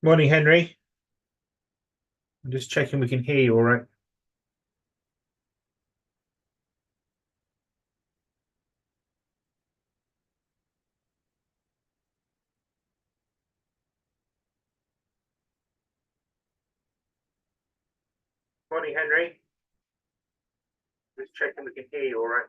Morning, Henry. I'm just checking we can hear you all right. Morning, Henry. Just checking we can hear you all right.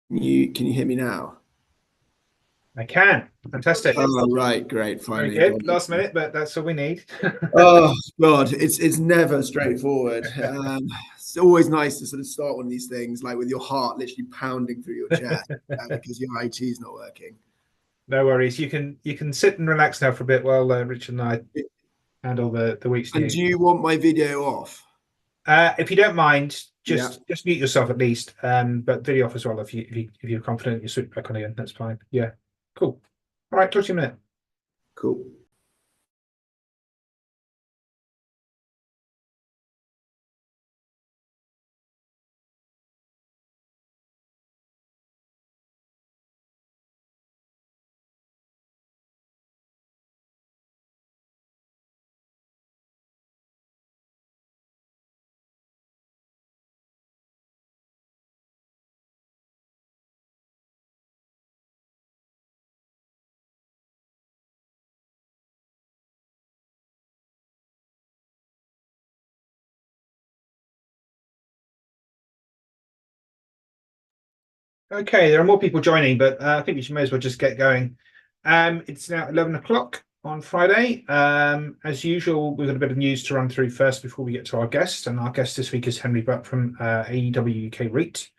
Can you hear me now? I can. Fantastic. Oh, right, great. Very Finally got good. it. Last minute, but that's all we need. Oh God, it's never straightforward. It's always nice to sort of start one of these things like with your heart literally pounding through your chest because your IT is not working. No worries. You can sit and relax now for a bit while Richard and I handle the week's And do news. you want my video off? If you don't mind, Yeah, just mute yourself at least. But video off as well if you're confident you switch back on again. That's fine. Yeah. Cool. All right. Talk to you in a minute. cool. Okay, there are more people joining, but I think we may as well just get going. It's now 11 o'clock on Friday. As usual, we've got a bit of news to run through first before we get to our guest. And our guest this week is Henry Butt from AEW UK REIT.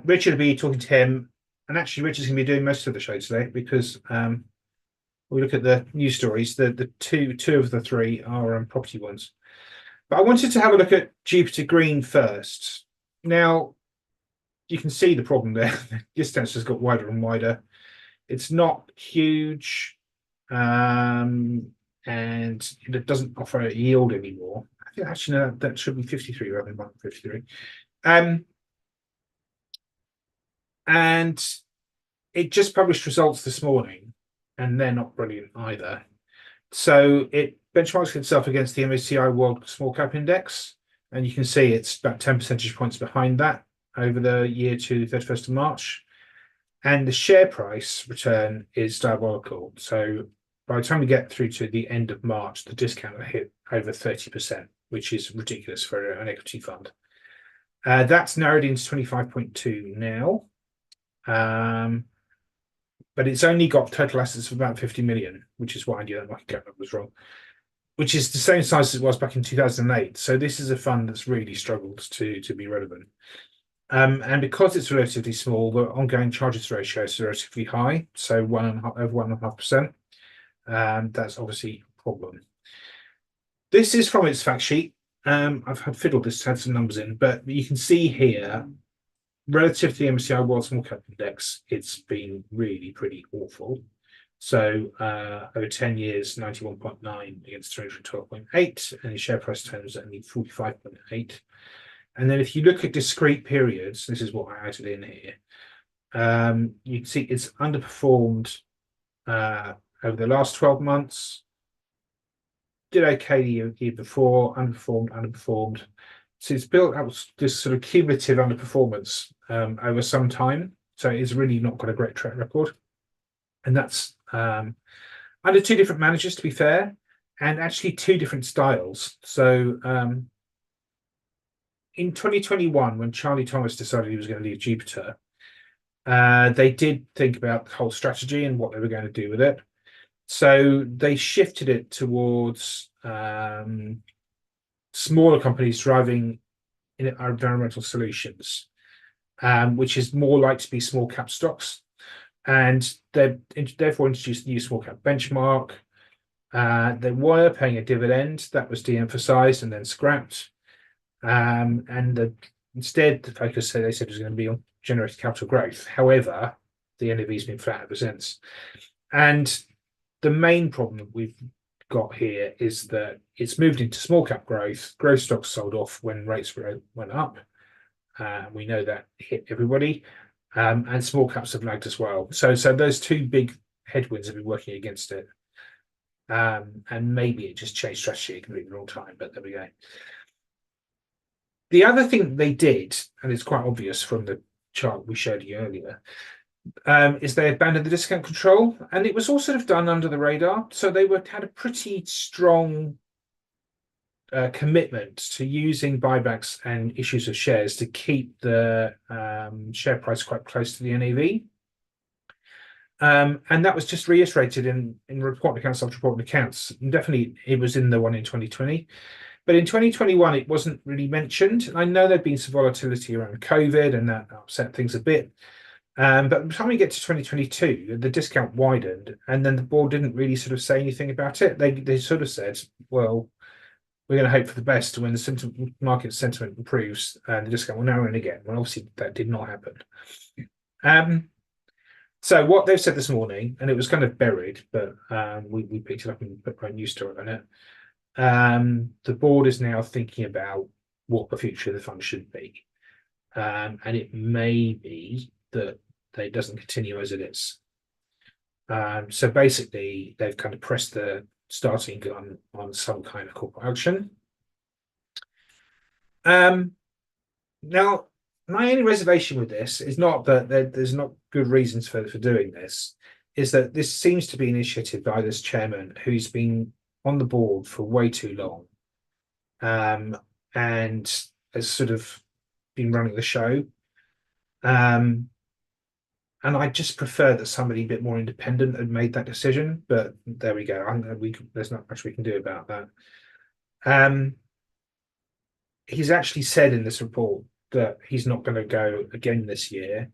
Richard will be talking to him. And actually, Richard's going to be doing most of the show today because we look at the news stories. The two of the three are property ones. But I wanted to have a look at Jupiter Green first. Now, you can see the problem there. The distance has got wider and wider. It's not huge, and it doesn't offer a yield anymore. I think actually no, that should be 53 rather than 153. And it just published results this morning, and they're not brilliant either. So it benchmarks itself against the MSCI World Small Cap Index, and you can see it's about 10 percentage points behind that over the year to 31st of March. And the share price return is diabolical. So by the time we get through to the end of March, the discount will hit over 30%, which is ridiculous for an equity fund. That's narrowed into 25.2 now. But it's only got total assets of about 50 million, which is why I knew that market cap was wrong, which is the same size as it was back in 2008. So this is a fund that's really struggled to be relevant. And because it's relatively small, the ongoing charges ratio is relatively high, so over 1.5%. That's obviously a problem. This is from its fact sheet. I've had some numbers in, but you can see here, relative to the MSCI World Small Cap Index, it's been really pretty awful. So over 10 years, 91.9 against 312.8, and in share price terms, only 45.8. And then if you look at discrete periods, this is what I added in here. You can see it's underperformed over the last 12 months. Did okay the year before, underperformed. So it's built up this sort of cumulative underperformance over some time. So it's really not got a great track record. And that's under two different managers, to be fair, and actually two different styles. So in 2021, when Charlie Thomas decided he was going to leave Jupiter, they did think about the whole strategy and what they were going to do with it. So they shifted it towards smaller companies driving environmental solutions, which is more likely to be small cap stocks. And they therefore introduced the new small cap benchmark. They were paying a dividend that was de-emphasized and then scrapped. Instead, the focus, they said, was going to be on generating capital growth. However, the NAV has been flat ever since. And the main problem we've got here is that it's moved into small cap growth. Growth stocks sold off when rates went up. We know that hit everybody. And small caps have lagged as well. So those two big headwinds have been working against it. And maybe it just changed strategy completely the wrong time, but there we go. The other thing they did, and it's quite obvious from the chart we showed you earlier, is they abandoned the discount control, and it was all sort of done under the radar. So they had a pretty strong commitment to using buybacks and issues of shares to keep the share price quite close to the NAV. And that was just reiterated in report accounts after report accounts. And definitely it was in the one in 2020. But in 2021, it wasn't really mentioned. I know there'd been some volatility around COVID and that upset things a bit. But by the time we get to 2022, the discount widened, and then the board didn't really sort of say anything about it. They sort of said, well, we're going to hope for the best when the market sentiment improves and the discount will narrow in again. Well, obviously that did not happen. So what they've said this morning, and it was kind of buried, but we picked it up and put a news story on it. The board is now thinking about what the future of the fund should be. And it may be that it doesn't continue as it is. So basically, they've kind of pressed the starting gun on some kind of corporate action. Now, my only reservation with this is not that there's not good reasons for doing this, is that this seems to be initiated by this chairman who's been on the board for way too long, and has sort of been running the show. And I just prefer that somebody a bit more independent had made that decision. But there we go. There's not much we can do about that. He's actually said in this report that he's not going to go again this year,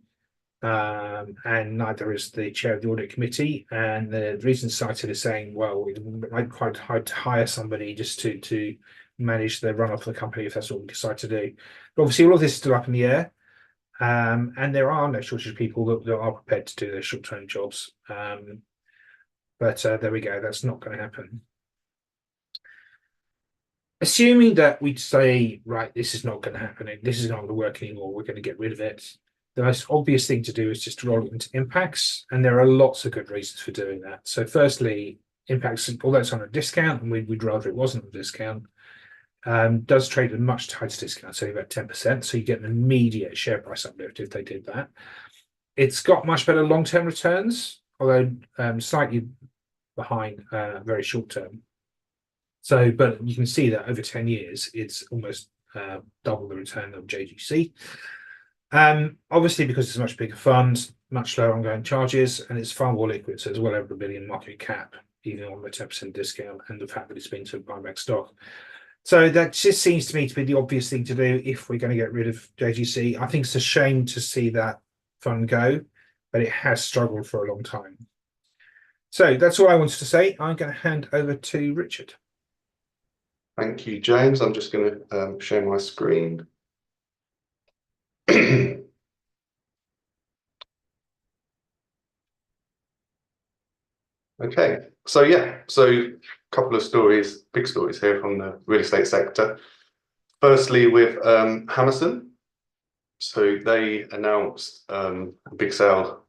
and neither is the chair of the audit committee. And the reason cited is saying, well, it might be quite hard to hire somebody just to manage the run off of the company if that's what we decide to do. But obviously, all of this is still up in the air. And there are no shortage of people that are prepared to do their short-term jobs. But there we go. That's not going to happen. Assuming that we'd say, right, this is not going to happen. This is not going to work anymore. We're going to get rid of it. The most obvious thing to do is just to roll it into impacts. And there are lots of good reasons for doing that. So firstly, impacts, although it's on a discount, and we'd rather it wasn't a discount, does trade at a much tighter discount, so about 10%. So you get an immediate share price uplift if they did that. It's got much better long-term returns, although slightly behind very short-term. So, but you can see that over 10 years, it's almost double the return of JGC. Obviously, because it's a much bigger fund, much lower ongoing charges, and it's far more liquid, so it's well over $1 billion market cap, even on the 10% discount, and the fact that it's been to buy back stock. So that just seems to me to be the obvious thing to do if we're going to get rid of JGC. I think it's a shame to see that fund go, but it has struggled for a long time. So that's all I wanted to say. I'm going to hand over to Richard. Thank you, James. I'm just going to share my screen. Okay, so yeah, so a couple of stories, big stories here from the real estate sector. Firstly, with Hammerson. So they announced a big sale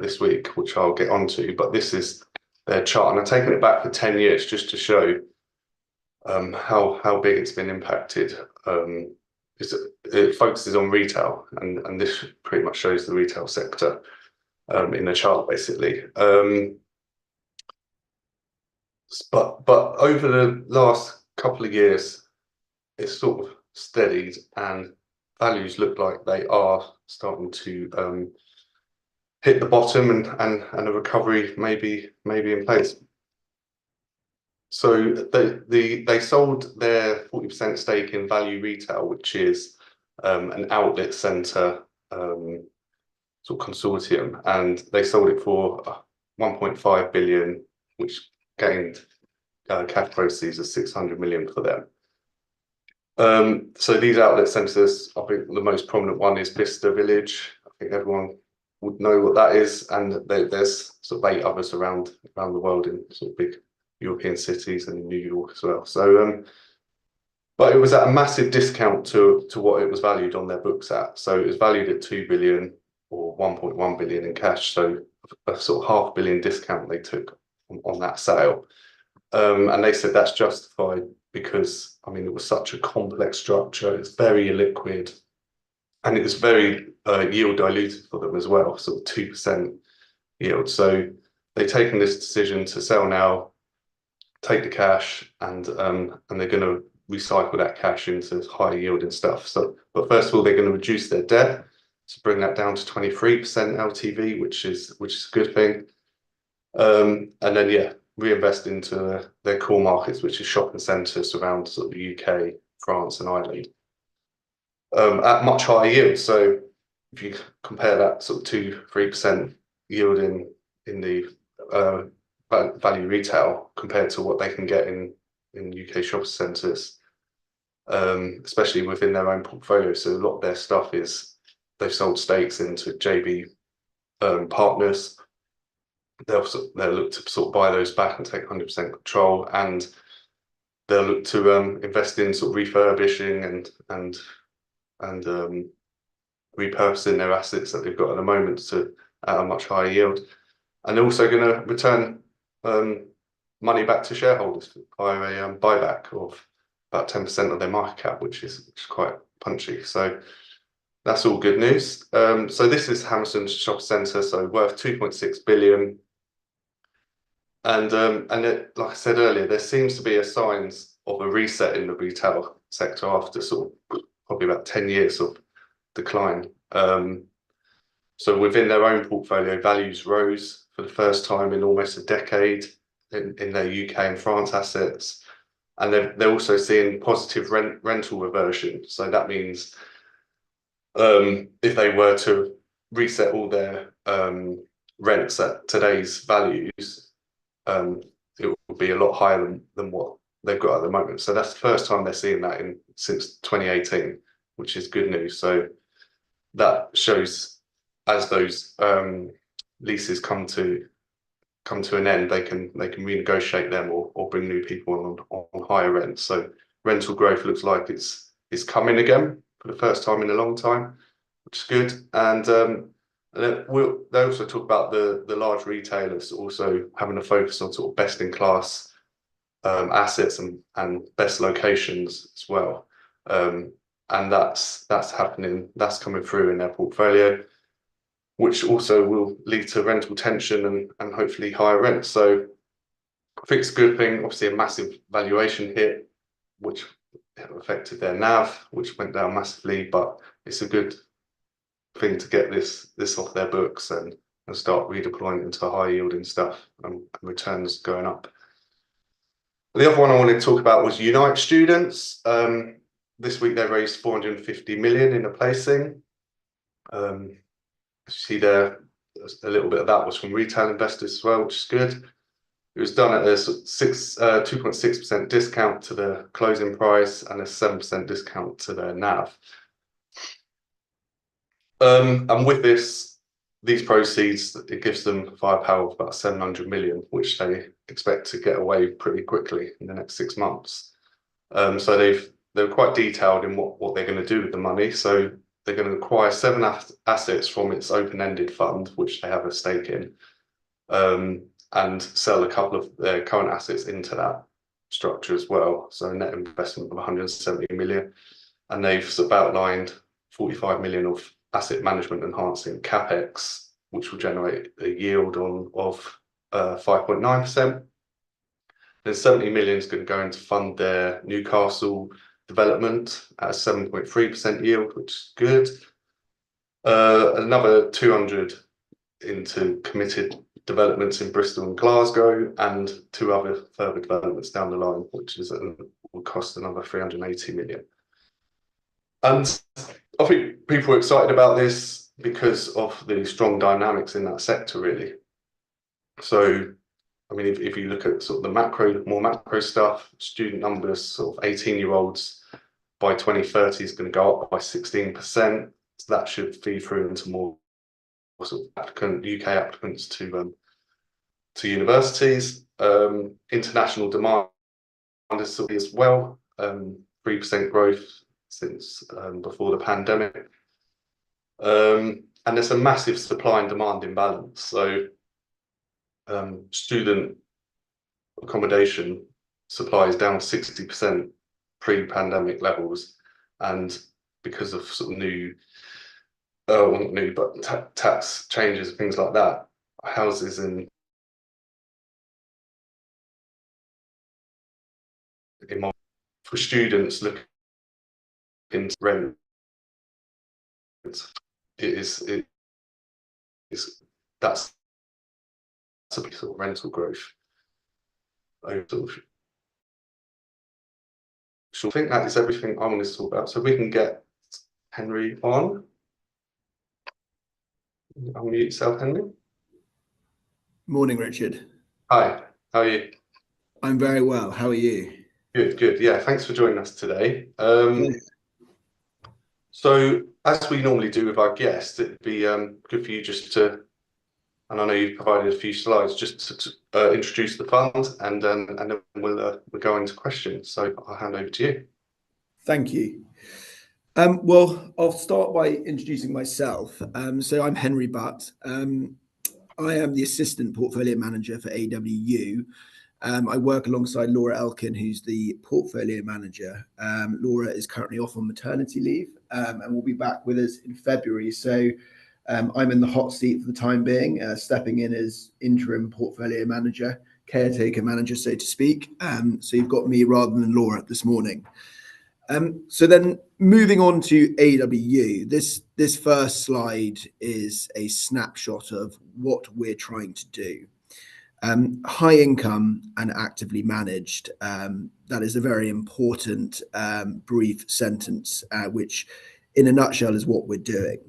this week, which I'll get onto, but this is their chart, and I've taken it back for 10 years just to show how big it's been impacted. It focuses on retail, and this pretty much shows the retail sector in the chart, basically. But over the last couple of years, it's sort of steadied, and values look like they are starting to hit the bottom, and a recovery may be in place. So they sold their 40% stake in Value Retail, which is an outlet centre sort of consortium, and they sold it for 1.5 billion, which gained cash proceeds of 600 million for them. So these outlet centres, I think the most prominent one is Vista Village. I think everyone would know what that is, and there's sort of 8 others around the world in sort of big European cities and in New York as well. So, but it was at a massive discount to what it was valued on their books at. So it was valued at 2 billion or 1.1 billion in cash. So a sort of $500 million discount they took on that sale. And they said that's justified because, I mean, it was such a complex structure. It's very illiquid, and it was very yield diluted for them as well, sort of 2% yield. So they've taken this decision to sell now, take the cash, and they're going to recycle that cash into higher yielding stuff. So, but first of all, they're going to reduce their debt to bring that down to 23% LTV, which is a good thing. And then yeah, reinvest into their core markets, which is shopping centres around sort of the UK, France, and Ireland, at much higher yields. So if you compare that sort of 2-3% yield in the Value Retail compared to what they can get in UK shopping centres, especially within their own portfolio. So a lot of their stuff is they've sold stakes into JV partners. They'll look to sort of buy those back and take 100% control, and they'll look to invest in sort of refurbishing and repurposing their assets that they've got at the moment to at a much higher yield. And they're also going to return money back to shareholders via a buyback of about 10% of their market cap, which is quite punchy. So that's all good news. So this is Hammerson Shopping Centre, so worth 2.6 billion. And like I said earlier, there seems to be a signs of a reset in the retail sector after sort of probably about 10 years of decline. So within their own portfolio, values rose for the first time in almost a decade in their UK and France assets, and they're also seeing positive rental reversion. So that means if they were to reset all their rents at today's values, it would be a lot higher than what they've got at the moment. So that's the first time they're seeing that since 2018, which is good news. So that shows as those leases come to an end, they can renegotiate them or bring new people on higher rents. So rental growth looks like it's coming again for the first time in a long time, which is good. And they also talk about the large retailers also having a focus on sort of best in class assets and best locations as well. And that's happening, that's coming through in their portfolio, which also will lead to rental tension and hopefully higher rents. So I think it's a good thing. Obviously, a massive valuation hit, which affected their NAV, which went down massively, but it's a good thing to get this off their books and start redeploying into high yielding stuff and returns going up. The other one I wanted to talk about was Unite Students. This week they raised 450 million in a placing. You see there, a little bit of that was from retail investors as well, which is good. It was done at a 2.6% discount to the closing price and a 7% discount to their NAV. And with these proceeds, it gives them firepower of about 700 million, which they expect to get away pretty quickly in the next 6 months. So they're quite detailed in what they're going to do with the money. So they're going to acquire 7 assets from its open-ended fund, which they have a stake in, and sell a couple of their current assets into that structure as well. So a net investment of 170 million. And they've sort of outlined 45 million of asset management enhancing capex, which will generate a yield of 5.9%. Then 70 million is going to go into fund their Newcastle development at a 7.3% yield, which is good. Another 200 into committed developments in Bristol and Glasgow, and 2 other further developments down the line, which will cost another 380 million. And I think people are excited about this because of the strong dynamics in that sector, really. So, I mean, if you look at sort of the more macro stuff, student numbers, sort of 18-year-olds by 2030 is going to go up by 16%. So that should feed through into more sort of UK applicants to universities. International demand is as well, 3% growth since before the pandemic. And there's a massive supply and demand imbalance. So student accommodation supply is down 60% pre-pandemic levels, and because of sort of well, not new, but tax changes and things like that, houses for students looking into rent, that's a big sort of rental growth. I think that is everything I want to talk about. So we can get Henry on. Unmute yourself, Henry. Morning, Richard. Hi, how are you? I'm very well. How are you? Good, good. Yeah, thanks for joining us today. So, as we normally do with our guests, it'd be good for you just to, and I know you've provided a few slides, just to introduce the fund, and then we'll go into questions. So I'll hand over to you. Thank you. Well, I'll start by introducing myself. So I'm Henry Butt. I am the assistant portfolio manager for AEW. I work alongside Laura Elkin, who's the portfolio manager. Laura is currently off on maternity leave and will be back with us in February. So I'm in the hot seat for the time being, stepping in as interim portfolio manager, caretaker manager, so to speak. So you've got me rather than Laura this morning. So then moving on to AEW, this first slide is a snapshot of what we're trying to do. High income and actively managed. That is a very important brief sentence, which in a nutshell is what we're doing.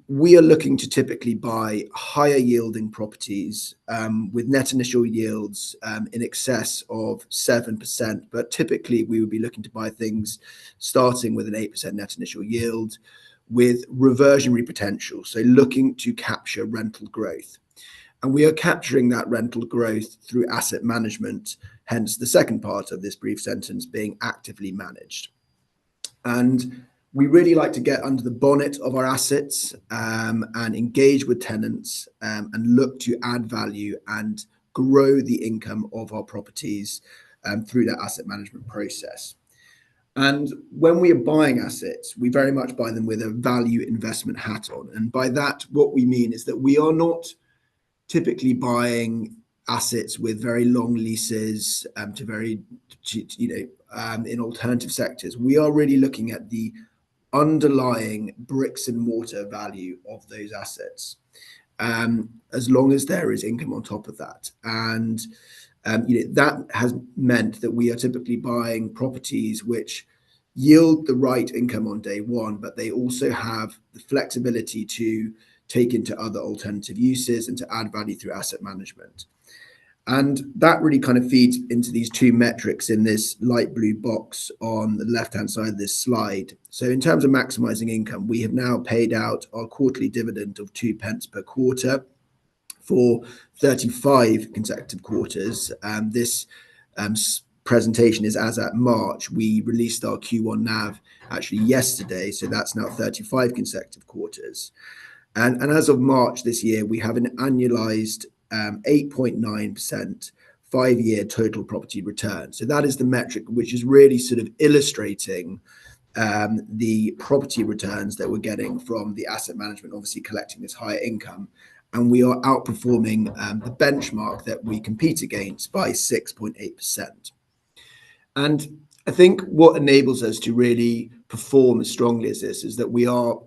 We are looking to typically buy higher yielding properties with net initial yields in excess of 7%, but typically we would be looking to buy things starting with an 8% net initial yield with reversionary potential, so looking to capture rental growth. And we are capturing that rental growth through asset management, hence the second part of this brief sentence being actively managed. And we really like to get under the bonnet of our assets and engage with tenants and look to add value and grow the income of our properties through that asset management process. And when we are buying assets, we very much buy them with a value investment hat on. And by that, what we mean is that we are not typically buying assets with very long leases in alternative sectors. We are really looking at the underlying bricks and mortar value of those assets, as long as there is income on top of that. And that has meant that we are typically buying properties which yield the right income on day one, but they also have the flexibility to take into other alternative uses and to add value through asset management. And that really kind of feeds into these two metrics in this light blue box on the left-hand side of this slide. So in terms of maximizing income, we have now paid out our quarterly dividend of 2 pence per quarter for 35 consecutive quarters. This presentation is as at March. We released our Q1 NAV actually yesterday, so that's now 35 consecutive quarters. And as of March this year, we have an annualized 8.9% 5-year total property return. So that is the metric which is really sort of illustrating the property returns that we're getting from the asset management, obviously collecting this higher income. And we are outperforming the benchmark that we compete against by 6.8%. And I think what enables us to really perform as strongly as this is that we are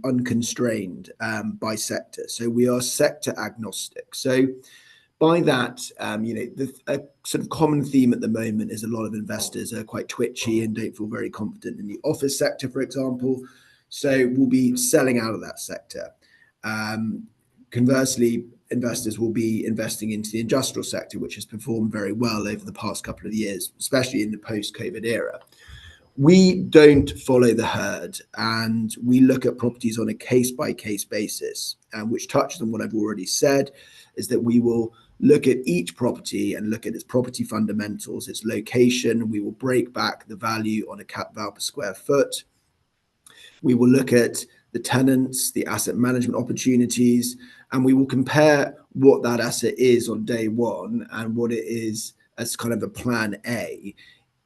unconstrained by sector. So we are sector agnostic. So by that, the sort of common theme at the moment is a lot of investors are quite twitchy and don't feel very confident in the office sector, for example. So we'll be selling out of that sector. Conversely, investors will be investing into the industrial sector, which has performed very well over the past couple of years, especially in the post-COVID era. We don't follow the herd, and we look at properties on a case-by-case basis, which touches on what I've already said, is that we will look at each property and look at its property fundamentals, its location. We will break back the value on a cap val per square foot. We will look at the tenants, the asset management opportunities, and we will compare what that asset is on day one and what it is as kind of a plan A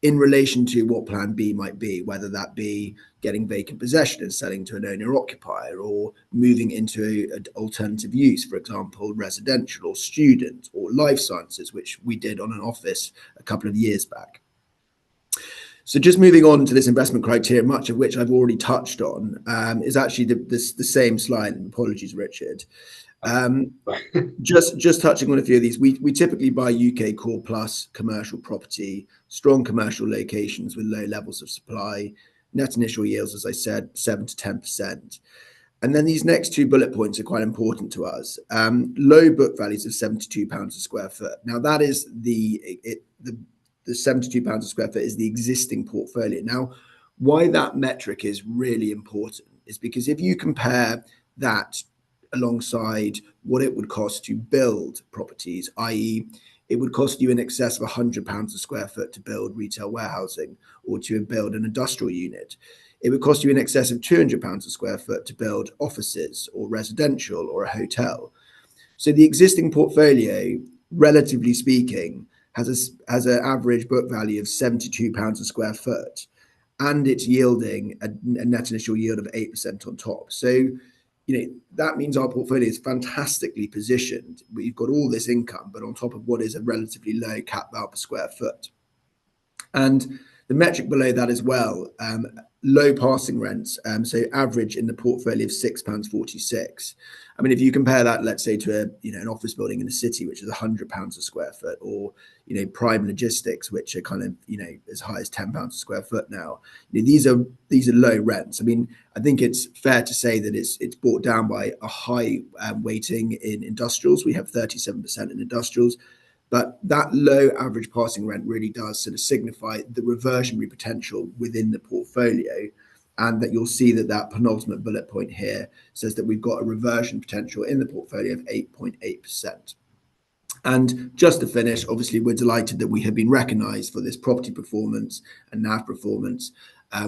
in relation to what plan B might be, whether that be getting vacant possession and selling to an owner-occupier, or moving into an alternative use, for example, residential or student or life sciences, which we did on an office a couple of years back. So just moving on to this investment criteria, much of which I've already touched on, is actually the same slide. And apologies, Richard. Just touching on a few of these, we typically buy UK core plus commercial property, strong commercial locations with low levels of supply, net initial yields, as I said, 7 to 10%. And then these next two bullet points are quite important to us. Low book values of £72 a square foot. Now that is the £72 a square foot is the existing portfolio. Now, why that metric is really important is because if you compare that alongside what it would cost to build properties, i.e., it would cost you in excess of £100 a square foot to build retail warehousing or to build an industrial unit. It would cost you in excess of £200 a square foot to build offices or residential or a hotel. So the existing portfolio, relatively speaking, has an average book value of £72 a square foot, and it's yielding a net initial yield of 8% on top. So, that means our portfolio is fantastically positioned. We've got all this income, but on top of what is a relatively low cap val per square foot. And the metric below that as well, low passing rents, so average in the portfolio of £6.46. I mean, if you compare that, let's say, to an office building in the city, which is £100 a square foot, or prime logistics, which are kind of as high as £10 a square foot now. These are low rents. I mean, I think it's fair to say that it's brought down by a high weighting in industrials. We have 37% in industrials. But that low average passing rent really does sort of signify the reversionary potential within the portfolio, and that you'll see that penultimate bullet point here says that we've got a reversion potential in the portfolio of 8.8%. And just to finish, obviously, we're delighted that we have been recognised for this property performance and NAV performance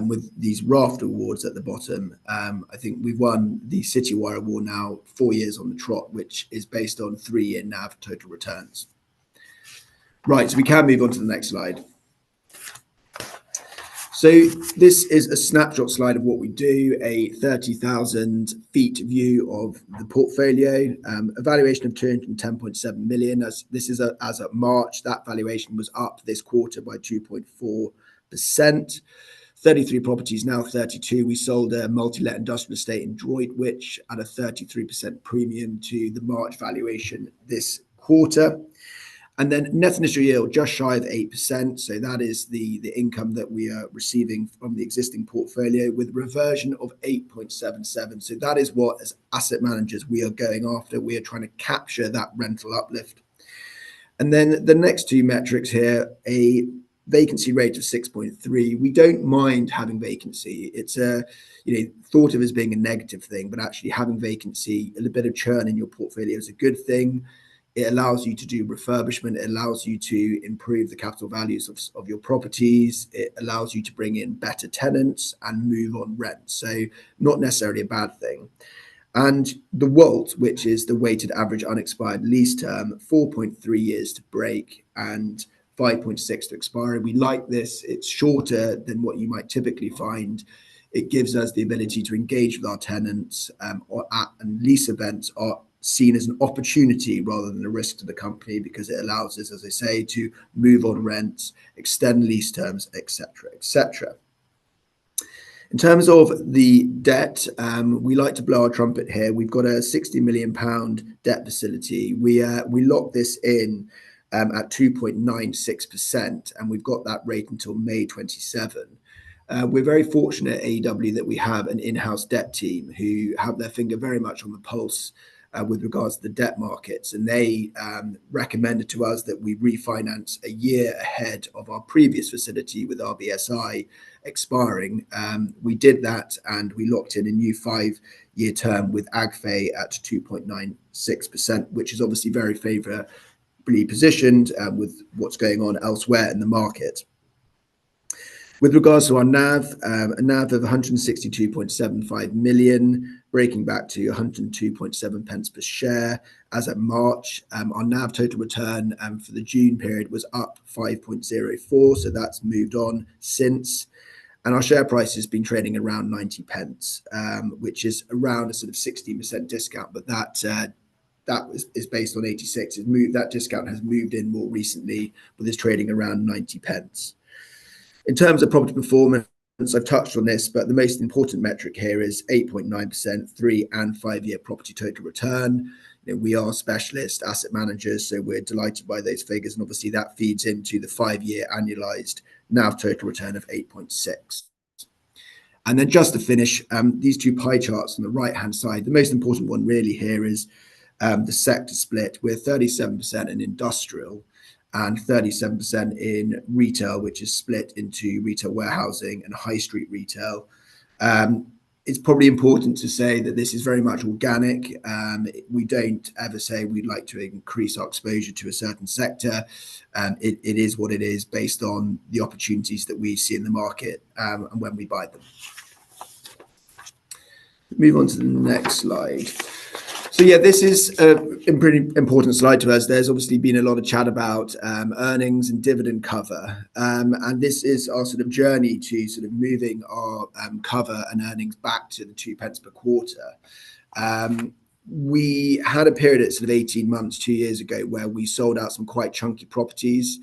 with these raft awards at the bottom. I think we've won the Citywire Award now 4 years on the trot, which is based on 3-year NAV total returns. Right, so we can move on to the next slide. So this is a snapshot slide of what we do, a 30,000 feet view of the portfolio, a valuation of 210.7 million. As of March, that valuation was up this quarter by 2.4%. 33 properties, now 32. We sold a multi-let industrial estate in Droitwich at a 33% premium to the March valuation this quarter. And then net initial yield just shy of 8%. So that is the income that we are receiving from the existing portfolio, with reversion of 8.77. So that is what, as asset managers, we are going after. We are trying to capture that rental uplift. And then the next two metrics here, a vacancy rate of 6.3. We don't mind having vacancy. It's thought of as being a negative thing, but actually having vacancy, a little bit of churn in your portfolio is a good thing. It allows you to do refurbishment. It allows you to improve the capital values of your properties. It allows you to bring in better tenants and move on rent. So not necessarily a bad thing. And the WALT, which is the weighted average unexpired lease term, 4.3 years to break and 5.6 to expiry. We like this. It's shorter than what you might typically find. It gives us the ability to engage with our tenants, and lease events are seen as an opportunity rather than a risk to the company, because it allows us, as I say, to move on rents, extend lease terms, etc., etc. In terms of the debt, we like to blow our trumpet here. We've got a £60 million debt facility. We locked this in at 2.96%, and we've got that rate until May 27. We're very fortunate at AEW that we have an in-house debt team who have their finger very much on the pulse with regards to the debt markets, and they recommended to us that we refinance a year ahead of our previous facility with RBSI expiring. We did that, and we locked in a new 5-year term with AgFe at 2.96%, which is obviously very favourably positioned with what's going on elsewhere in the market. With regards to our NAV, a NAV of 162.75 million, breaking back to 102.7 pence per share as at March. Our NAV total return for the June period was up 5.04, so that's moved on since. And our share price has been trading around 90 pence, which is around a sort of 16% discount, but that is based on 86. That discount has moved in more recently, with is trading around 90 pence. In terms of property performance, I've touched on this, but the most important metric here is 8.9% 3 and 5 year property total return. We are specialist asset managers, so we're delighted by those figures, and obviously that feeds into the 5-year annualized NAV total return of 8.6. And then just to finish, these two pie charts on the right-hand side, the most important one really here is the sector split. We're 37% in industrial and 37% in retail, which is split into retail warehousing and high street retail. It's probably important to say that this is very much organic. We don't ever say we'd like to increase our exposure to a certain sector. It is what it is based on the opportunities that we see in the market and when we buy them. Move on to the next slide. So yeah, this is a pretty important slide to us. There's obviously been a lot of chat about earnings and dividend cover, and this is our sort of journey to sort of moving our cover and earnings back to the 2 pence per quarter. We had a period at sort of 18 months, 2 years ago, where we sold out some quite chunky properties,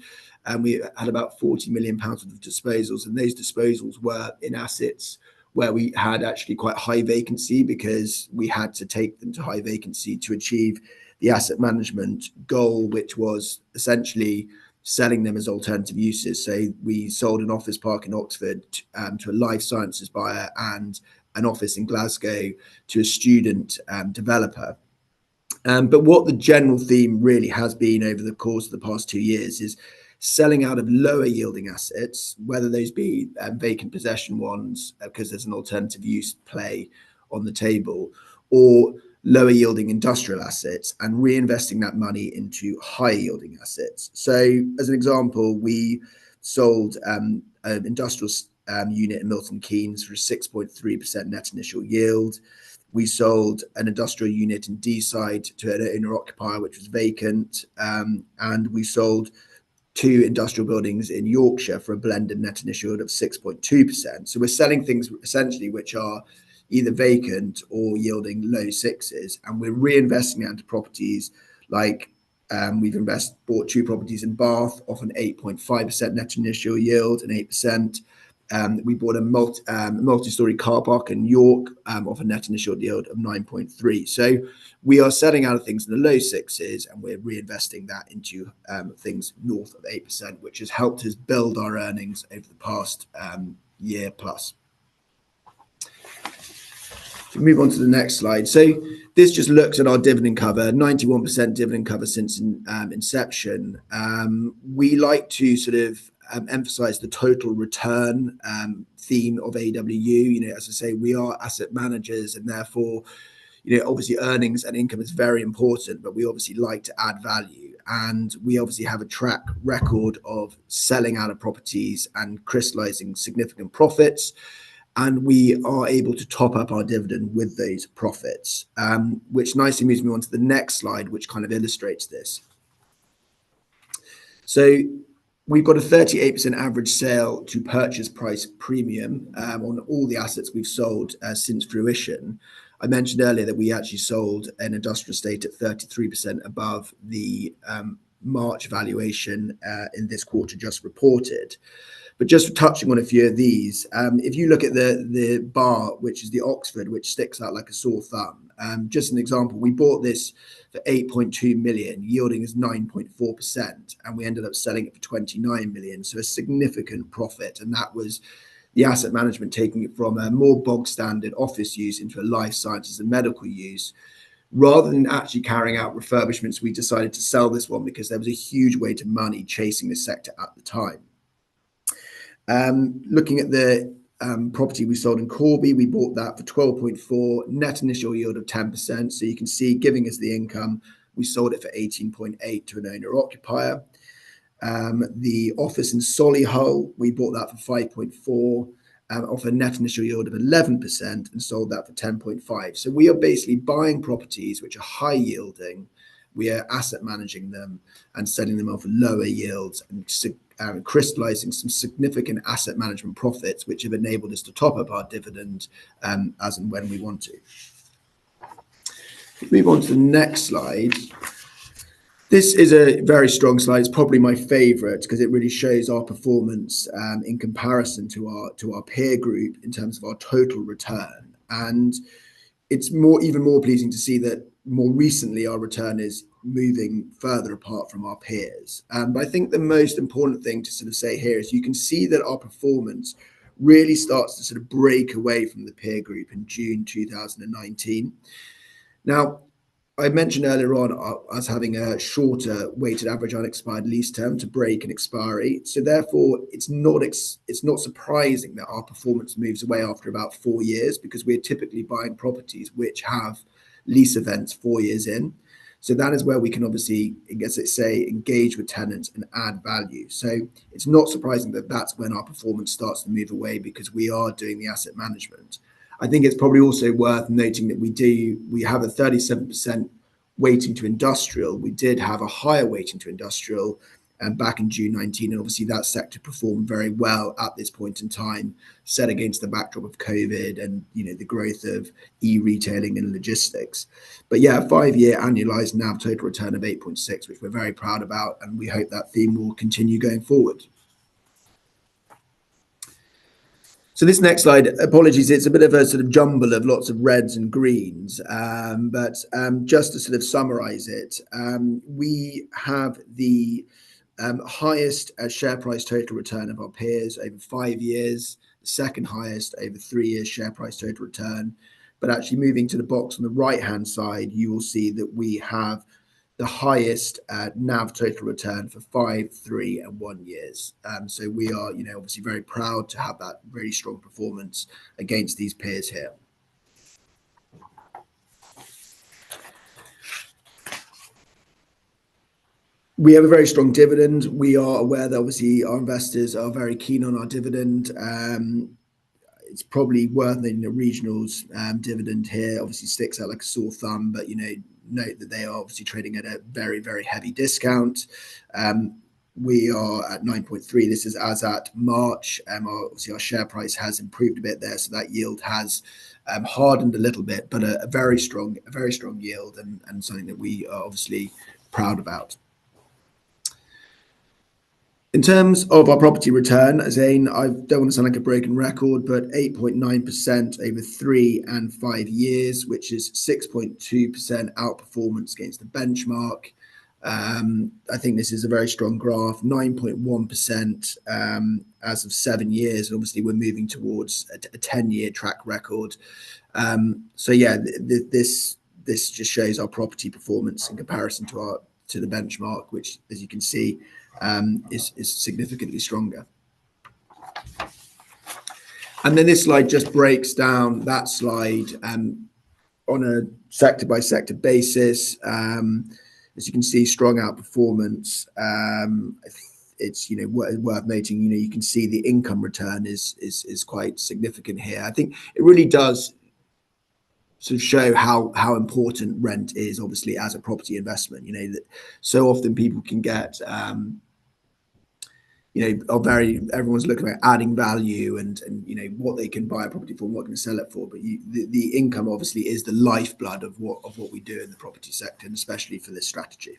and we had about £40 million worth of disposals, and those disposals were in assets where we had actually quite high vacancy, because we had to take them to high vacancy to achieve the asset management goal, which was essentially selling them as alternative uses. So we sold an office park in Oxford to a life sciences buyer, and an office in Glasgow to a student developer. But what the general theme really has been over the course of the past 2 years is selling out of lower yielding assets, whether those be vacant possession ones, because there's an alternative use play on the table, or lower yielding industrial assets, and reinvesting that money into high yielding assets. So as an example, we sold an industrial unit in Milton Keynes for a 6.3% net initial yield. We sold an industrial unit in Deeside to an owner occupier, which was vacant, and we sold 2 industrial buildings in Yorkshire for a blended net initial yield of 6.2%. So we're selling things essentially which are either vacant or yielding low sixes, and we're reinvesting that into properties like we've bought 2 properties in Bath off an 8.5% net initial yield and 8%. We bought a multi-story car park in York off a net initial yield of 9.3. So we are selling out of things in the low sixes, and we're reinvesting that into things north of 8%, which has helped us build our earnings over the past year plus. If Move on to the next slide. So this just looks at our dividend cover, 91% dividend cover since inception. We like to sort of emphasize the total return theme of AEW. You know, as I say, we are asset managers, and therefore, you know, obviously earnings and income is very important, but we obviously like to add value. And we obviously have a track record of selling out of properties and crystallizing significant profits. And we are able to top up our dividend with those profits, which nicely moves me on to the next slide, which kind of illustrates this. So we've got a 38% average sale to purchase price premium on all the assets we've sold since fruition. I mentioned earlier that we actually sold an industrial estate at 33% above the March valuation in this quarter just reported. But just touching on a few of these, if you look at the bar, which is the Oxford, which sticks out like a sore thumb, just an example, we bought this for 8.2 million, yielding is 9.4%, and we ended up selling it for 29 million. So a significant profit. And that was the asset management taking it from a more bog standard office use into a life sciences and medical use. Rather than actually carrying out refurbishments, we decided to sell this one because there was a huge weight of money chasing the sector at the time. Looking at the property we sold in Corby, we bought that for 12.4, net initial yield of 10%. So you can see, giving us the income, we sold it for 18.8 to an owner occupier. The office in Solihull, we bought that for 5.4, off a net initial yield of 11%, and sold that for 10.5. So we are basically buying properties which are high yielding. We are asset managing them and selling them off lower yields and crystallizing some significant asset management profits, which have enabled us to top up our dividend as and when we want to. Move on to the next slide. This is a very strong slide. It's probably my favorite because it really shows our performance in comparison to our peer group in terms of our total return. And it's even more pleasing to see that more recently our return is moving further apart from our peers. But I think the most important thing to sort of say here is you can see that our performance really starts to sort of break away from the peer group in June 2019. Now, I mentioned earlier on us having a shorter weighted average unexpired lease term to break an expiry. So therefore, it's not surprising that our performance moves away after about 4 years, because we're typically buying properties which have lease events 4 years in. So that is where we can obviously, as I say, engage with tenants and add value. So it's not surprising that that's when our performance starts to move away, because we are doing the asset management. I think it's probably also worth noting that we have a 37% weighting to industrial. We did have a higher weighting to industrial back in June 19, and obviously that sector performed very well at this point in time, set against the backdrop of COVID and the growth of e-retailing and logistics. But yeah, a 5-year annualized NAV total return of 8.6, which we're very proud about, and we hope that theme will continue going forward. So this next slide, apologies, it's a bit of a sort of jumble of lots of reds and greens, but just to sort of summarize it, we have the highest share price total return of our peers over 5 years, the second highest over 3 years share price total return. But actually moving to the box on the right-hand side, you will see that we have the highest NAV total return for 5, 3, and 1 years. So we are, obviously very proud to have that very strong performance against these peers here. We have a very strong dividend. We are aware that obviously our investors are very keen on our dividend. It's probably worth noting the regionals dividend here obviously sticks out like a sore thumb, but note that they are obviously trading at a very, very heavy discount. We are at 9.3. This is as at March. Obviously our share price has improved a bit there, so that yield has hardened a little bit, but a very strong yield, and something that we are obviously proud about. In terms of our property return, Zane, I don't want to sound like a broken record, but 8.9% over 3 and 5 years, which is 6.2% outperformance against the benchmark. I think this is a very strong graph, 9.1% as of 7 years. And obviously, we're moving towards a 10-year track record. So yeah, this just shows our property performance in comparison to the benchmark, which, as you can see, is significantly stronger. And then this slide just breaks down that slide on a sector by sector basis. As you can see, strong outperformance. It's worth noting. You can see the income return is quite significant here. I think it really does sort of show how important rent is, obviously, as a property investment. That so often people can get everyone's looking at adding value and what they can buy a property for, what can sell it for. But the income obviously is the lifeblood of what we do in the property sector, and especially for this strategy.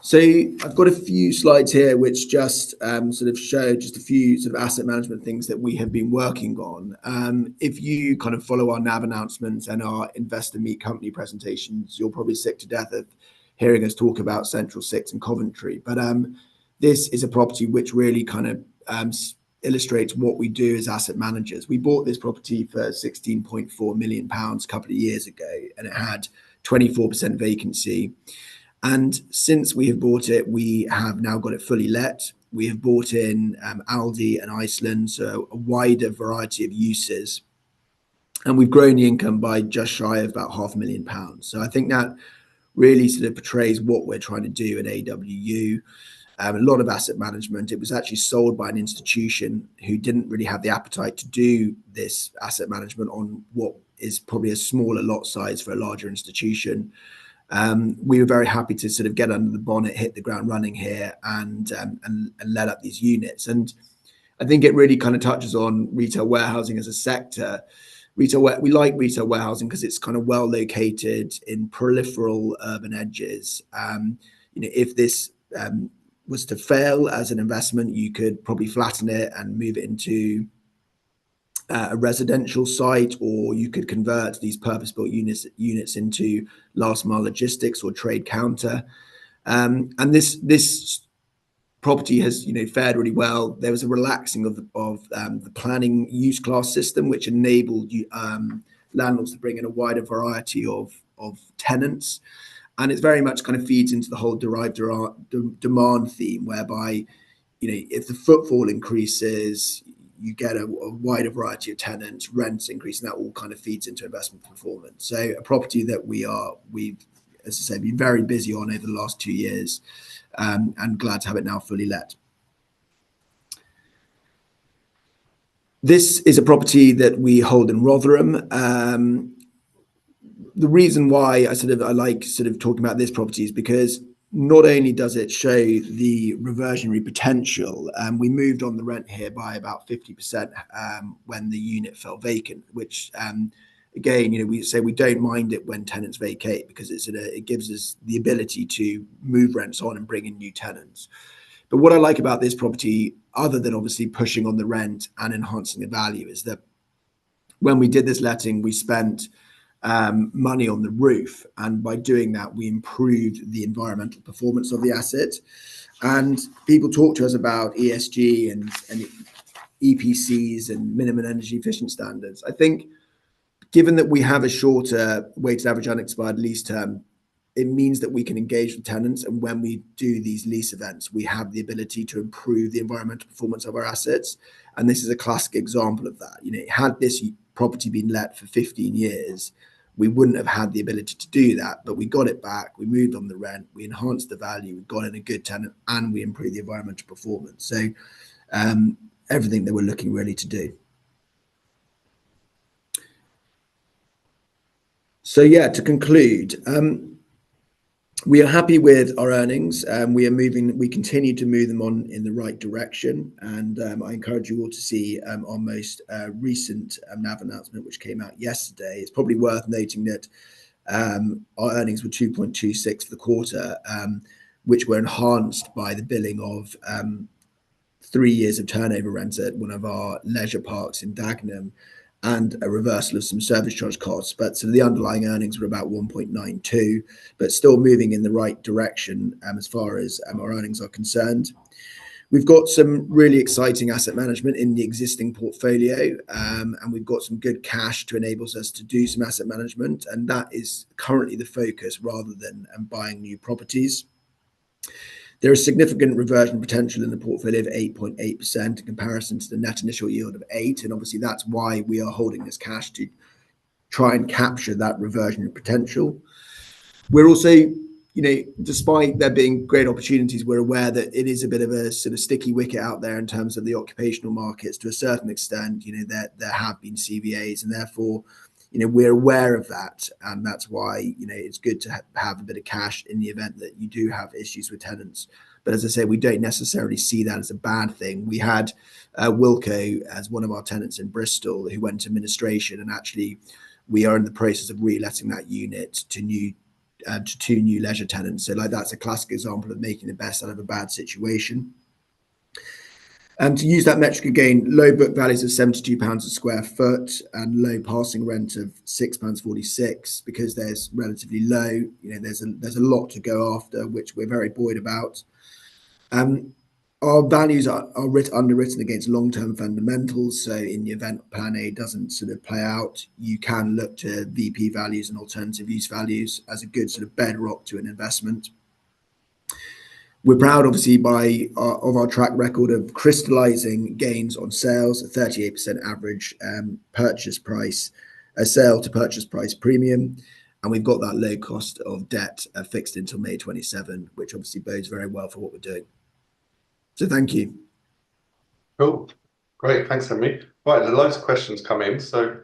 So I've got a few slides here which just sort of show just a few sort of asset management things that we have been working on. If you kind of follow our NAV announcements and our investor meet company presentations, you're probably sick to death of hearing us talk about Central Six and Coventry. But this is a property which really kind of illustrates what we do as asset managers. We bought this property for £16.4 million a couple of years ago, and it had 24% vacancy. And since we have bought it, we have now got it fully let. We have bought in Aldi and Iceland, so a wider variety of uses. And we've grown the income by just shy of about £500,000. So I think that really sort of portrays what we're trying to do at AEW. A lot of asset management. It was actually sold by an institution who didn't really have the appetite to do this asset management on what is probably a smaller lot size for a larger institution. We were very happy to sort of get under the bonnet, hit the ground running here, and let up these units. And I think it really kind of touches on retail warehousing as a sector. We like retail warehousing because it's kind of well located in peripheral urban edges. If this was to fail as an investment, you could probably flatten it and move it into a residential site, or you could convert these purpose-built units into last mile logistics or trade counter. And this property has fared really well. There was a relaxing of the planning use class system, which enabled landlords to bring in a wider variety of tenants. And it very much kind of feeds into the whole derived demand theme, whereby if the footfall increases, you get a wider variety of tenants, rents increase, and that all kind of feeds into investment performance. So a property that we've, as I say, been very busy on over the last 2 years, and glad to have it now fully let. This is a property that we hold in Rotherham. The reason why I like talking about this property is because not only does it show the reversionary potential, we moved on the rent here by about 50% when the unit fell vacant, which again, we say we don't mind it when tenants vacate, because it gives us the ability to move rents on and bring in new tenants. But what I like about this property, other than obviously pushing on the rent and enhancing the value, is that when we did this letting, we spent money on the roof, and by doing that, we improved the environmental performance of the asset. And people talk to us about ESG and EPCs and minimum energy efficient standards. I think, given that we have a shorter weighted average unexpired lease term, it means that we can engage with tenants, and when we do these lease events, we have the ability to improve the environmental performance of our assets. And this is a classic example of that. Had this property been let for 15 years, we wouldn't have had the ability to do that, but we got it back, we moved on the rent, we enhanced the value, we got in a good tenant, and we improved the environmental performance. So everything that we're looking really to do. So yeah, to conclude, we are happy with our earnings. We continue to move them on in the right direction. And I encourage you all to see our most recent NAV announcement, which came out yesterday. It's probably worth noting that our earnings were 2.26 for the quarter, which were enhanced by the billing of 3 years of turnover rent at one of our leisure parks in Dagenham. and a reversal of some service charge costs. But sort of the underlying earnings were about 1.92, but still moving in the right direction as far as our earnings are concerned. We've got some really exciting asset management in the existing portfolio, and we've got some good cash to enable us to do some asset management, and that is currently the focus rather than buying new properties. There is significant reversion potential in the portfolio of 8.8% in comparison to the net initial yield of 8%, and obviously that's why we are holding this cash to try and capture that reversion potential. We're also, despite there being great opportunities, we're aware that it is a bit of a sort of sticky wicket out there in terms of the occupational markets to a certain extent. There have been CVAs, and therefore, we're aware of that, and that's why it's good to have a bit of cash in the event that you do have issues with tenants. But as I say, we don't necessarily see that as a bad thing. We had Wilko as one of our tenants in Bristol who went to administration, and actually we are in the process of reletting that unit to two new leisure tenants. So that's a classic example of making the best out of a bad situation. And to use that metric again, low book values of £72 a square foot and low passing rent of £6.46 because there's relatively low. There's a lot to go after, which we're very buoyed about. Our values are underwritten against long-term fundamentals. So in the event Plan A doesn't sort of play out, you can look to VP values and alternative use values as a good sort of bedrock to an investment. We're proud, obviously, of our track record of crystallizing gains on sales, a 38% average purchase price, a sale to purchase price premium. And we've got that low cost of debt fixed until May 27, which obviously bodes very well for what we're doing. So thank you. Cool. Great. Thanks, Henry. Right, there's loads of questions come in. So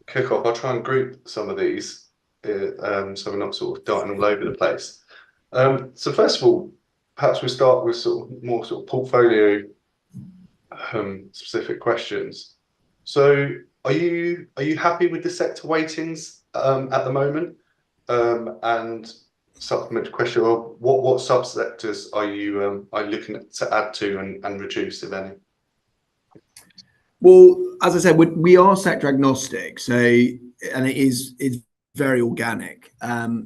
kick off. I'll try and group some of these so we're not sort of darting all over the place. So first of all, perhaps we start with more portfolio specific questions. So are you happy with the sector weightings at the moment? And supplementary question: what subsectors are you looking to add to and reduce, if any? Well, as I said, we are sector agnostic, and it's very organic.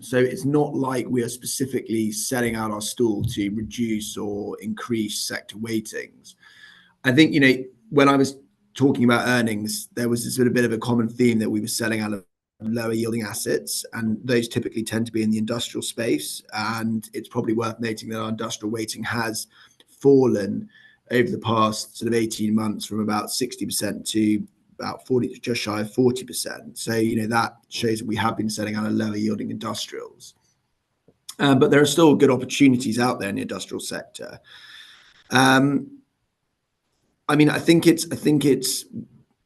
So it's not like we are specifically setting out our stall to reduce or increase sector weightings. I think when I was talking about earnings, there was this sort of bit of a common theme that we were selling out of lower yielding assets, and those typically tend to be in the industrial space. And it's probably worth noting that our industrial weighting has fallen over the past sort of 18 months from about 60% to about 40, just shy of 40%. So that shows that we have been selling out of lower yielding industrials. But there are still good opportunities out there in the industrial sector. I think it's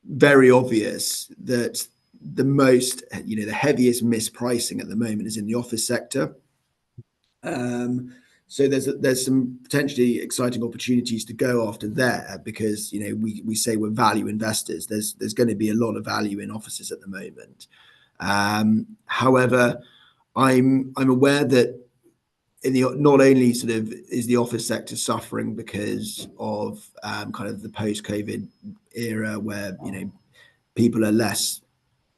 very obvious that the heaviest mispricing at the moment is in the office sector. So there's some potentially exciting opportunities to go after there because we say we're value investors. There's going to be a lot of value in offices at the moment. However, I'm aware that not only sort of is the office sector suffering because of kind of the post-COVID era where people are less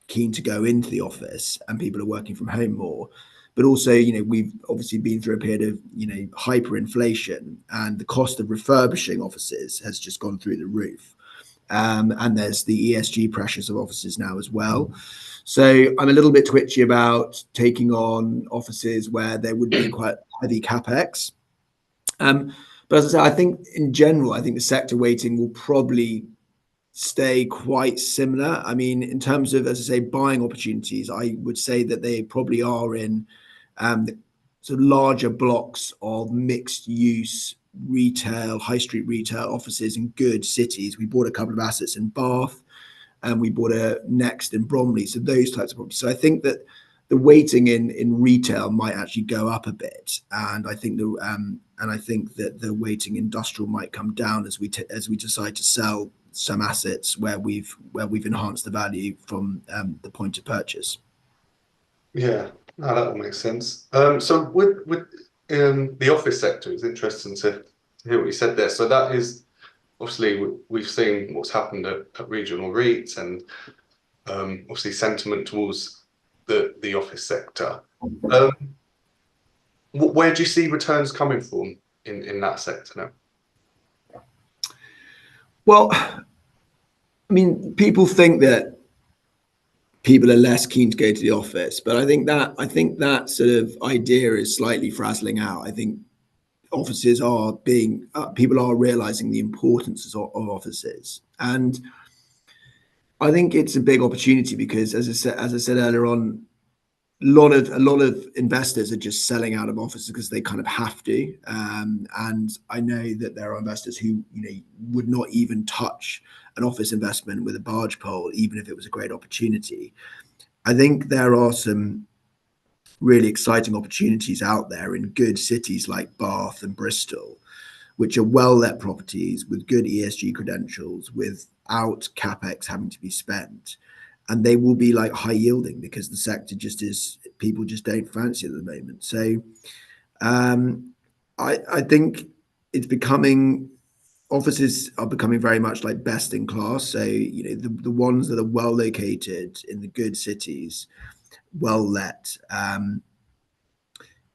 keen to go into the office and people are working from home more, but also we've obviously been through a period of hyperinflation, and the cost of refurbishing offices has just gone through the roof. And there's the ESG pressures of offices now as well. So I'm a little bit twitchy about taking on offices where there would be quite heavy capex. But as I said, I think in general, the sector weighting will probably stay quite similar. I mean, in terms of, as I say, buying opportunities, I would say that they probably are in the sort of larger blocks of mixed use retail, high street retail offices in good cities. We bought a couple of assets in Bath, and we bought a next in Bromley. So those types of properties. So I think that the weighting in retail might actually go up a bit, and I think that the weighting industrial might come down as we decide to sell some assets where we've enhanced the value from the point of purchase. Yeah, no, that all makes sense. So with the office sector, it's interesting to hear what you said there. So that is obviously we've seen what's happened at regional REITs, and obviously sentiment towards the office sector. Where do you see returns coming from in that sector now? Well, I mean, people think that people are less keen to go to the office, but I think that sort of idea is slightly frazzling out. I think offices are being people are realizing the importance of offices, and I think it's a big opportunity because, as I said earlier on, a lot of investors are just selling out of offices because they kind of have to. And I know that there are investors who would not even touch an office investment with a barge pole, even if it was a great opportunity. I think there are some really exciting opportunities out there in good cities like Bath and Bristol, which are well-let properties with good ESG credentials, without capex having to be spent, and they will be like high yielding because the sector just is, people just don't fancy it at the moment. So I think it's becoming, offices are becoming very much like best in class. So the ones that are well located in the good cities, well let, I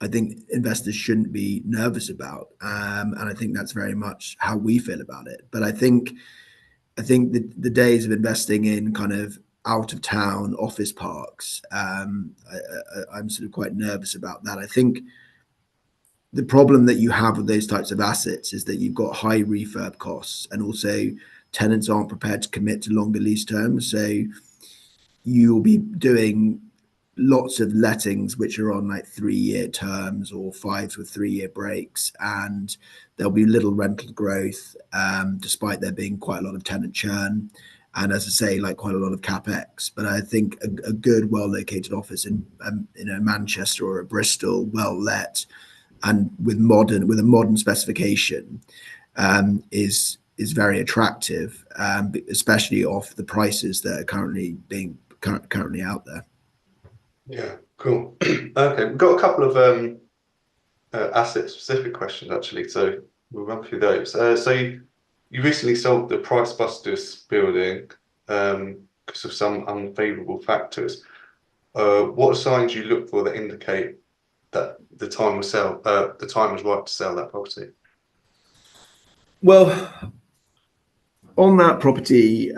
think investors shouldn't be nervous about, and I think that's very much how we feel about it. But I think the days of investing in kind of out of town office parks, I'm sort of quite nervous about that. I think the problem that you have with those types of assets is that you've got high refurb costs, and also tenants aren't prepared to commit to longer lease terms. So you'll be doing lots of lettings which are on like 3-year terms or 5s with 3-year breaks, and there'll be little rental growth, despite there being quite a lot of tenant churn, and as I say, like quite a lot of capex. But I think a good, well-located office in Manchester or a Bristol, well let, and with a modern specification, is very attractive, especially off the prices that are currently out there. Yeah, cool. Okay, we've got a couple of asset-specific questions actually, so we'll run through those. So you recently sold the Price Busters building because of some unfavourable factors. What signs do you look for that indicate that the time was right to sell that property? Well, on that property,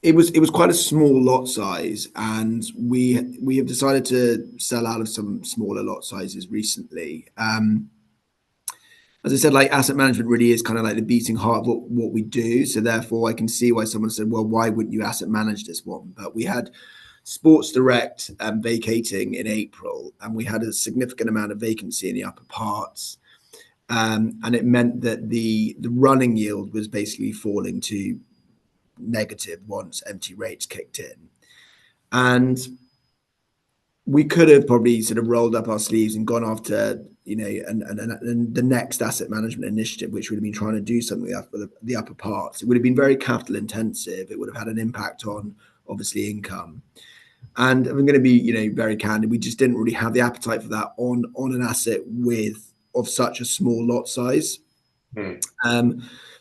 it was quite a small lot size, and we have decided to sell out of some smaller lot sizes recently. As I said, like asset management really is kind of like the beating heart of what we do. So therefore, I can see why someone said, "Well, why wouldn't you asset manage this one?" But we had Sports Direct vacating in April, and we had a significant amount of vacancy in the upper parts, and it meant that the running yield was basically falling to negative once empty rates kicked in. And we could have probably sort of rolled up our sleeves and gone after, and the next asset management initiative, which would have been trying to do something with the upper parts. It would have been very capital intensive. It would have had an impact on obviously income. And I'm going to be, very candid. We just didn't really have the appetite for that on an asset of such a small lot size.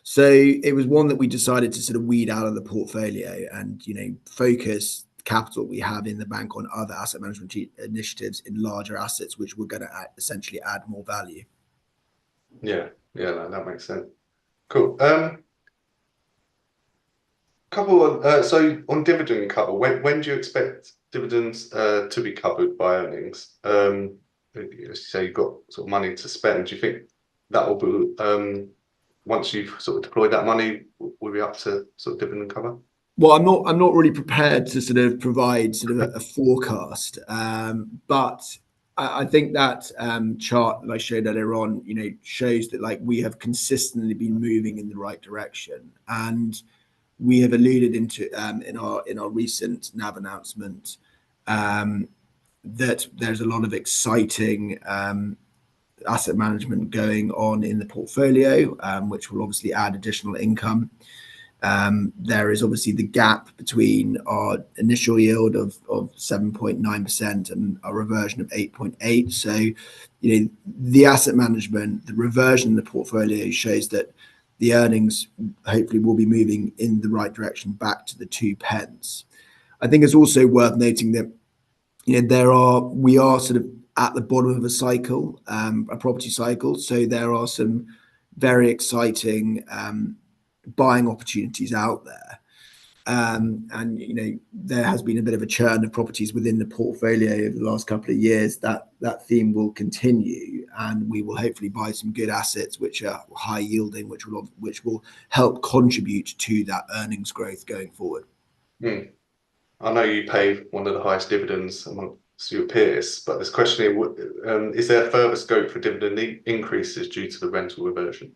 So it was one that we decided to sort of weed out of the portfolio and, focus capital we have in the bank on other asset management initiatives in larger assets, which we're going to essentially add more value. Yeah, that makes sense. Cool. So on dividend cover, when do you expect dividends to be covered by earnings? As you say, you've got sort of money to spend. Do you think that will be once you've sort of deployed that money, will be up to sort of dividend cover? Well, I'm not really prepared to sort of provide sort of a forecast, but I think that chart that I showed earlier on, shows that like we have consistently been moving in the right direction, and we have alluded into in our recent NAV announcement that there's a lot of exciting asset management going on in the portfolio, which will obviously add additional income. There is obviously the gap between our initial yield of 7.9% and our reversion of 8.8%. So, the asset management, the reversion in the portfolio shows that the earnings hopefully will be moving in the right direction back to the 2p. I think it's also worth noting that we are sort of at the bottom of a cycle, a property cycle. So there are some very exciting buying opportunities out there. And there has been a bit of a churn of properties within the portfolio over the last couple of years. That theme will continue, and we will hopefully buy some good assets which are high yielding, which will help contribute to that earnings growth going forward. I know you pay one of the highest dividends amongst your peers, but this question here, is there further scope for dividend increases due to the rental reversion?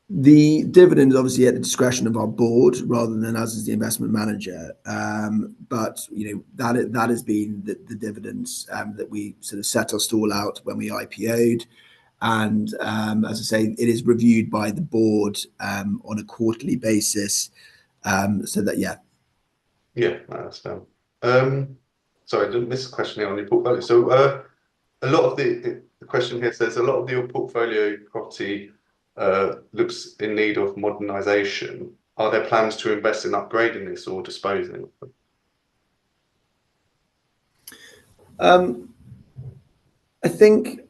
The dividend is obviously at the discretion of our board rather than us as the investment manager. But that has been the dividends that we sort of set our stall out when we IPO'd. And as I say, it is reviewed by the board on a quarterly basis. So that, yeah. Yeah, that's fair. Sorry, I didn't miss a question here on your portfolio. So a lot of the question here says a lot of your portfolio property looks in need of modernisation. Are there plans to invest in upgrading this or disposing of them? I think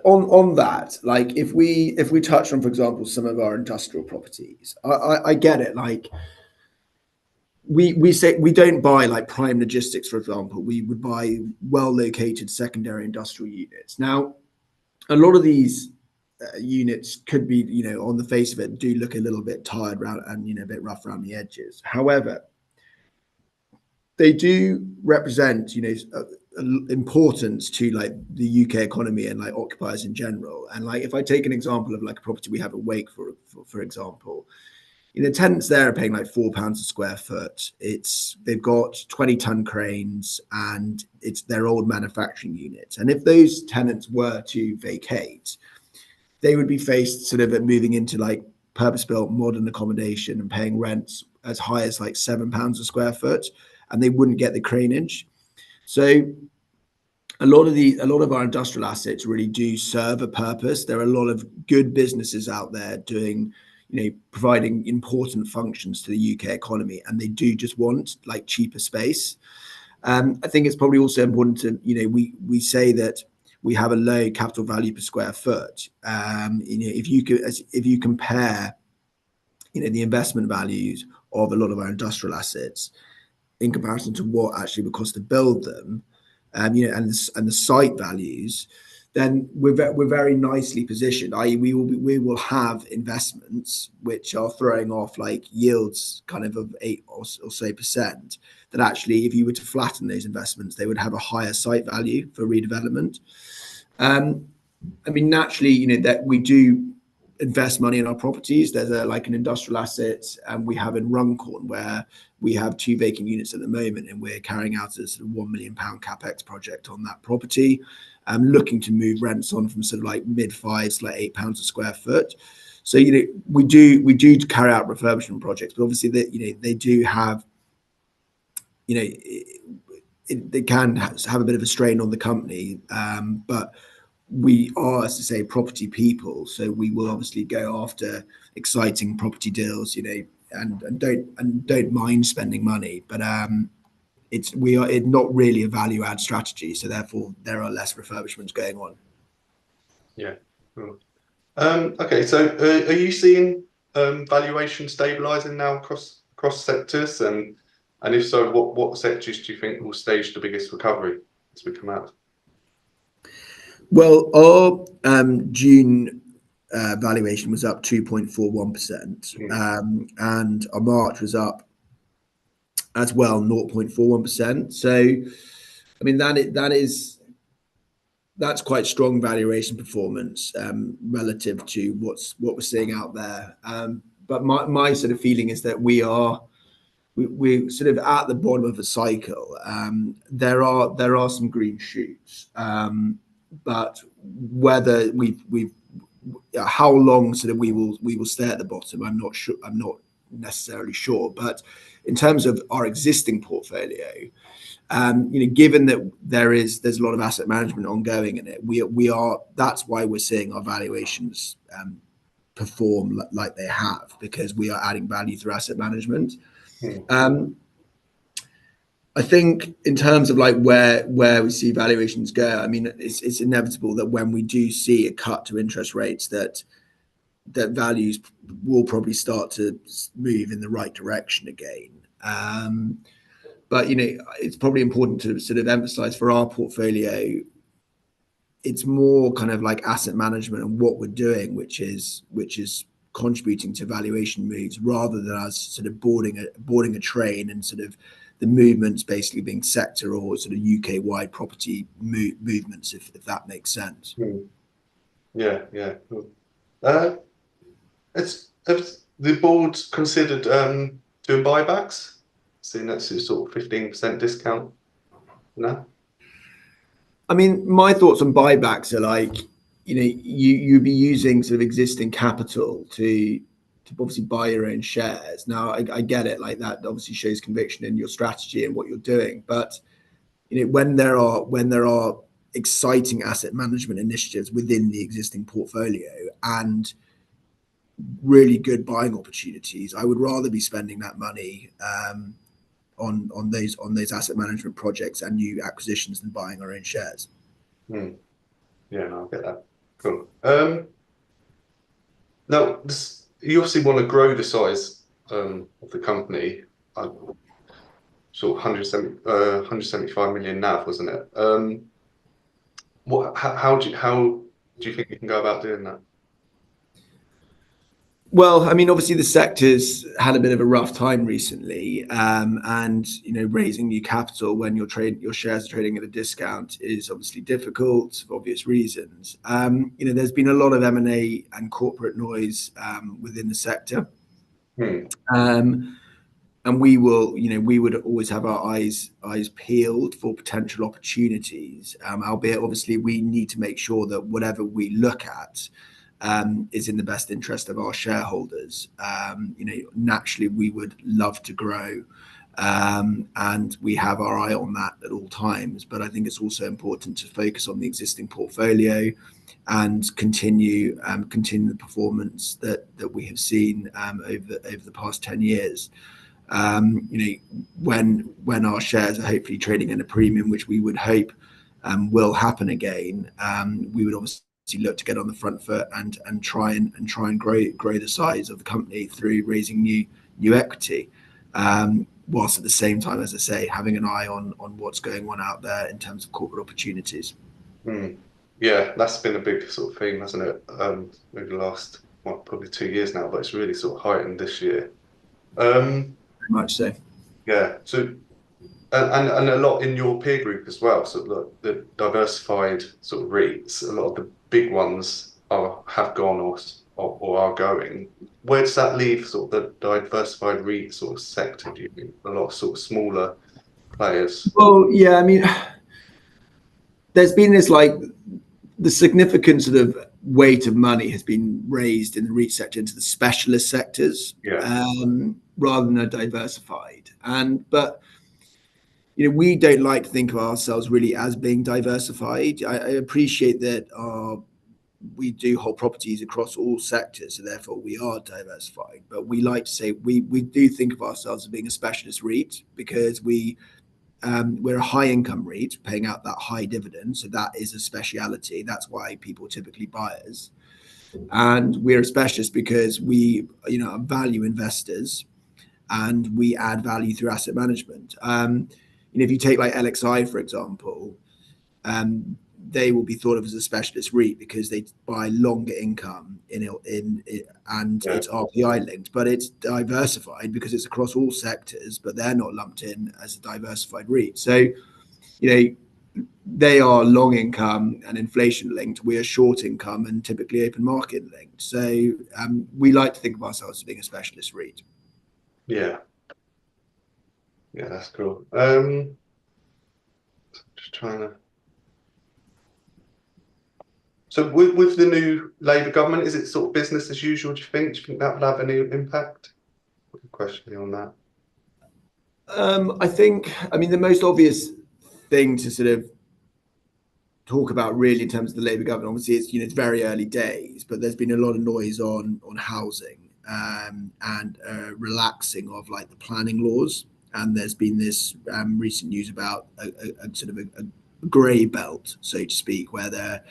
on that, like if we touch on, for example, some of our industrial properties, I get it. Like we say we don't buy like prime logistics, for example. We would buy well-located secondary industrial units. Now, a lot of these units could be, on the face of it, do look a little bit tired around and a bit rough around the edges. However, they do represent, importance to like the UK economy and like occupiers in general. And like if I take an example of like a property we have at Wake, for example, tenants there are paying like £4 a square foot. They've got 20-ton cranes and it's their old manufacturing units. And if those tenants were to vacate, they would be faced sort of at moving into like purpose-built modern accommodation and paying rents as high as like £7 a square foot, and they wouldn't get the craneage. So a lot of our industrial assets really do serve a purpose. There are a lot of good businesses out there doing, providing important functions to the UK economy, and they do just want like cheaper space. I think it's probably also important to, we say that we have a low capital value per square foot. If you compare, the investment values of a lot of our industrial assets in comparison to what actually would cost to build them, and the site values, then we're very nicely positioned. I.e., we will have investments which are throwing off like yields kind of 8 or so percent. That actually, if you were to flatten those investments, they would have a higher site value for redevelopment. Naturally, that we do invest money in our properties. There's an industrial asset we have in Runcorn where we have 2 vacant units at the moment, and we're carrying out a sort of £1 million capex project on that property. Looking to move rents on from sort of like mid-5s, like £8 a square foot. So we do carry out refurbishment projects, but obviously they do have, they can have a bit of a strain on the company, but we are, as I say, property people, so we will obviously go after exciting property deals, and don't mind spending money, but it's not really a value add strategy, so therefore there are less refurbishments going on. Yeah. Cool. Okay, so are you seeing valuation stabilising now across sectors, and if so, what sectors do you think will stage the biggest recovery as we come out? Well, our June valuation was up 2.41%, and our March was up as well 0.41%. So, that's quite strong valuation performance relative to what we're seeing out there. But my sort of feeling is that we're sort of at the bottom of a cycle. There are some green shoots, but whether how long sort of we will stay at the bottom, I'm not sure. I'm not necessarily sure. But in terms of our existing portfolio, given that there's a lot of asset management ongoing in it, that's why we're seeing our valuations perform like they have, because we are adding value through asset management. I think in terms of like where we see valuations go, I mean, it's inevitable that when we do see a cut to interest rates, that values will probably start to move in the right direction again. But it's probably important to sort of emphasize for our portfolio, it's more kind of like asset management and what we're doing, which is contributing to valuation moves, rather than us sort of boarding a train and sort of the movements basically being sector or sort of UK wide property movements, if that makes sense. Yeah. Cool. Has the board considered doing buybacks? Seeing that's a sort of 15% discount. No. I mean, my thoughts on buybacks are like, you'd be using sort of existing capital to obviously buy your own shares. Now, I get it, like that obviously shows conviction in your strategy and what you're doing. But when there are exciting asset management initiatives within the existing portfolio and really good buying opportunities, I would rather be spending that money on those asset management projects and new acquisitions than buying our own shares. Yeah, no, I get that. Cool. Now, you obviously want to grow the size of the company. Sort of 175 million NAV, wasn't it? How do you think you can go about doing that? Well, I mean, obviously the sector's had a bit of a rough time recently, and raising new capital when your shares are trading at a discount is obviously difficult for obvious reasons. There's been a lot of M&A and corporate noise within the sector, and we would always have our eyes peeled for potential opportunities. Albeit, obviously, we need to make sure that whatever we look at is in the best interest of our shareholders. Naturally, we would love to grow, and we have our eye on that at all times. But I think it's also important to focus on the existing portfolio and continue the performance that we have seen over the past 10 years. When our shares are hopefully trading at a premium, which we would hope will happen again, we would obviously look to get on the front foot and try and grow the size of the company through raising new equity, whilst at the same time, as I say, having an eye on what's going on out there in terms of corporate opportunities. Yeah, that's been a big sort of theme, hasn't it? Over the last probably 2 years now, but it's really sort of heightened this year. Very much so. Yeah. So and a lot in your peer group as well. So look, the diversified sort of REITs, a lot of the big ones have gone or are going. Where does that leave sort of the diversified REIT sort of sector, do you think? A lot of sort of smaller players. Well, yeah, I mean, there's been this like the significant sort of weight of money has been raised in the REIT sector into the specialist sectors, rather than a diversified. But we don't like to think of ourselves really as being diversified. I appreciate that we do hold properties across all sectors, so therefore we are diversified. But we like to say we do think of ourselves as being a specialist REIT, because we're a high income REIT paying out that high dividend, so that is a speciality. That's why people typically buy us. And we're a specialist because we are value investors, and we add value through asset management. If you take like LXI, for example, they will be thought of as a specialist REIT because they buy longer income and it's RPI linked, but it's diversified because it's across all sectors, but they're not lumped in as a diversified REIT. So, they are long income and inflation linked. We are short income and typically open market linked. So we like to think of ourselves as being a specialist REIT. Yeah, that's cool. Just trying to. So with the new Labour government, is it sort of business as usual? Do you think that will have any impact? Good question on that. I mean, the most obvious thing to sort of talk about really in terms of the Labour government. Obviously, it's very early days, but there's been a lot of noise on housing and relaxing of like the planning laws. And there's been this recent news about a sort of a grey belt, so to speak, where they're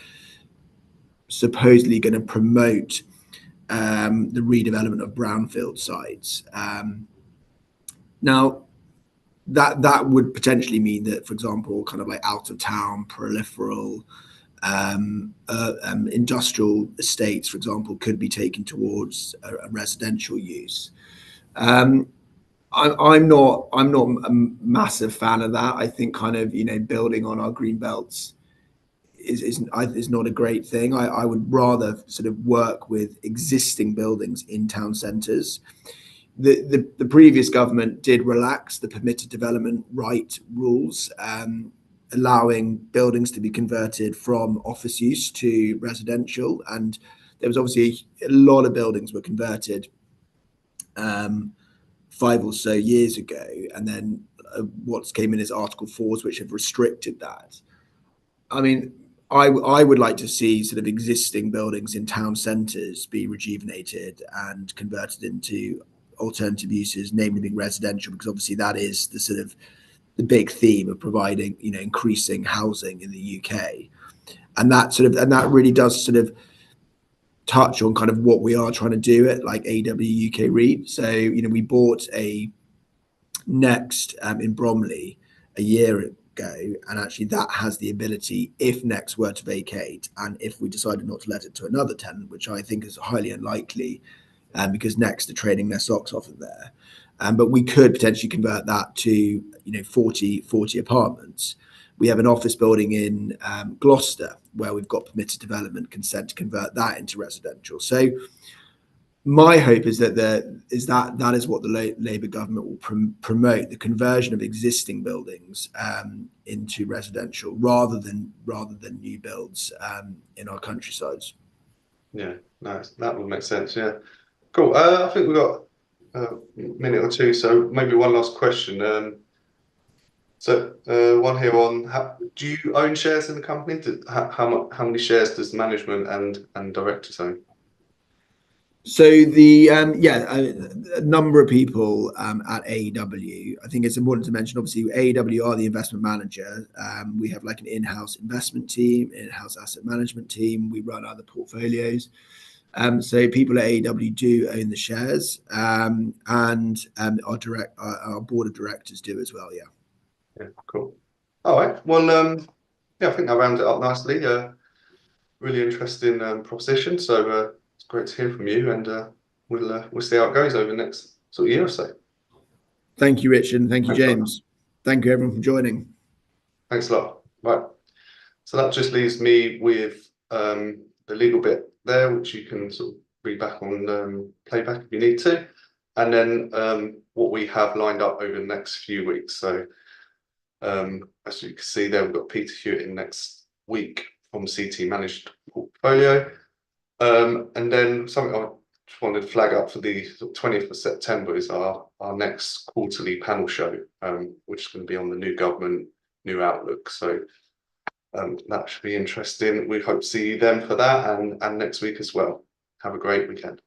supposedly going to promote the redevelopment of brownfield sites. Now, that would potentially mean that, for example, kind of like out of town, peripheral, industrial estates, for example, could be taken towards a residential use. I'm not a massive fan of that. I think kind of building on our green belts is not a great thing. I would rather sort of work with existing buildings in town centres. The previous government did relax the permitted development right rules, allowing buildings to be converted from office use to residential, and there was obviously a lot of buildings were converted 5 or so years ago, and then what came in as Article 4s, which have restricted that. I mean, I would like to see sort of existing buildings in town centres be rejuvenated and converted into alternative uses, namely being residential, because obviously that is the sort of the big theme of providing, increasing housing in the UK, and that really does sort of touch on kind of what we are trying to do at like AEW UK REIT. So we bought a Next in Bromley a year ago, and actually that has the ability, if Next were to vacate and if we decided not to let it to another tenant, which I think is highly unlikely, because Next are trading their socks off of there, but we could potentially convert that to 40 apartments. We have an office building in Gloucester where we've got permitted development consent to convert that into residential. So my hope is that that is what the Labour government will promote, the conversion of existing buildings into residential rather than new builds in our countrysides. Yeah, nice. That would make sense. Yeah, cool. I think we've got a minute or two, so maybe one last question. One here on do you own shares in the company? How many shares does management and directors own? So a number of people at AEW. I think it's important to mention, obviously, AEW are the investment manager. We have like an in-house investment team, in-house asset management team. We run other portfolios. So people at AEW do own the shares, and our board of directors do as well. Yeah. Yeah, cool. All right. Well, I think that rounds it up nicely. Really interesting proposition. So it's great to hear from you, and we'll see how it goes over the next sort of year or so. Thank you, Richard, and thank you, Thanks, James. Thank you, everyone, for joining. Thanks a lot. Right. So that just leaves me with the legal bit there, which you can sort of read back on playback if you need to, and then what we have lined up over the next few weeks. So as you can see there, we've got Peter Hewitt in next week from CT Managed Portfolio. And then something I just wanted to flag up for the 20th of September is our next quarterly panel show, which is going to be on the new government, new outlook. So that should be interesting. We hope to see you then for that and next week as well. Have a great weekend.